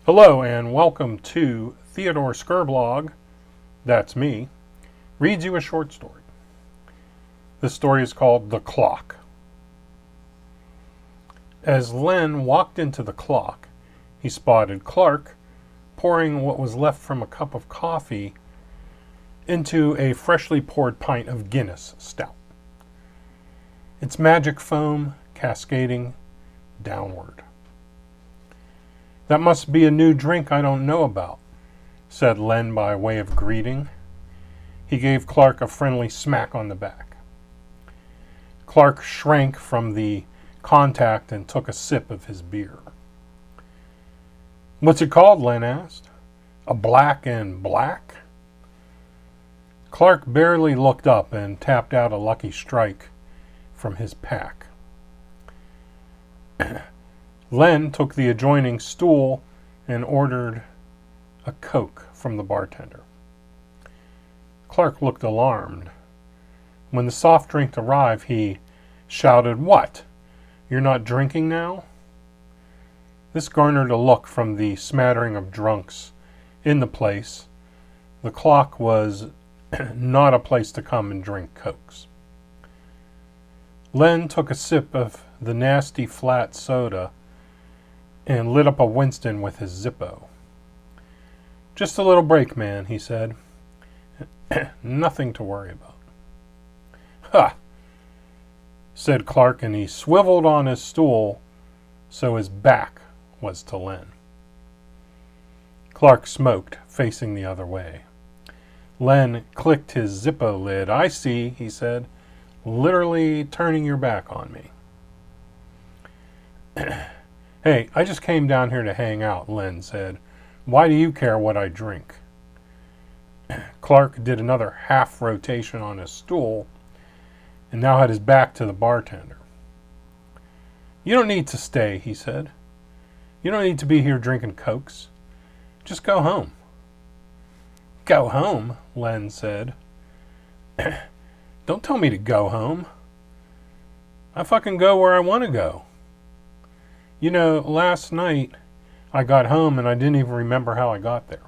Hello and welcome to Theodore Skirblog, that's me, reads you a short story. This story is called The Clock. As Len walked into the clock, he spotted Clark pouring what was left from a cup of coffee into a freshly poured pint of Guinness stout. Its magic foam cascading downward. "That must be a new drink I don't know about," said Len by way of greeting. He gave Clark a friendly smack on the back. Clark shrank from the contact and took a sip of his beer. "What's it called?" Len asked. "A black and black?" Clark barely looked up and tapped out a lucky strike from his pack. Len took the adjoining stool and ordered a Coke from the bartender. Clark looked alarmed. When the soft drink arrived, he shouted, "What? You're not drinking now?" This garnered a look from the smattering of drunks in the place. The Clock was not a place to come and drink Cokes. Len took a sip of the nasty flat soda and lit up a Winston with his Zippo. "Just a little break, man," he said. "Nothing to worry about." "Ha!" said Clark, and he swiveled on his stool so his back was to Len. Clark smoked, facing the other way. Len clicked his Zippo lid. "I see," he said, "literally turning your back on me." "Hey, I just came down here to hang out," Len said. "Why do you care what I drink?" Clark did another half rotation on his stool and now had his back to the bartender. "You don't need to stay," he said. "You don't need to be here drinking Cokes. Just go home." "Go home?" Len said. "Don't tell me to go home. I fucking go where I want to go. You know, last night I got home and I didn't even remember how I got there.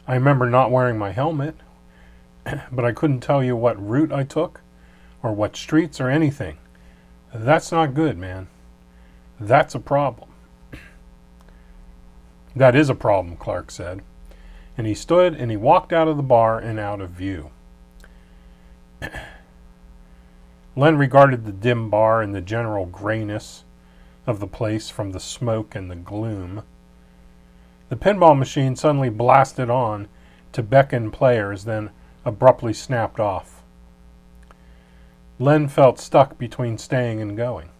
I remember not wearing my helmet, but I couldn't tell you what route I took or what streets or anything. That's not good, man. That's a problem." "That is a problem," Clark said. And he stood and he walked out of the bar and out of view. Len regarded the dim bar and the general grayness of the place from the smoke and the gloom. The pinball machine suddenly blasted on to beckon players, then abruptly snapped off. Len felt stuck between staying and going.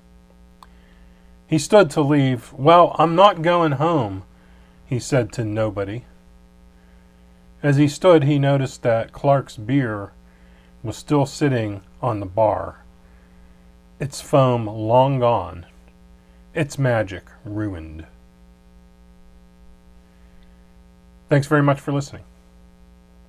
He stood to leave. "Well, I'm not going home," he said to nobody. As he stood, he noticed that Clark's beer was still sitting on the bar, its foam long gone, its magic ruined. Thanks very much for listening.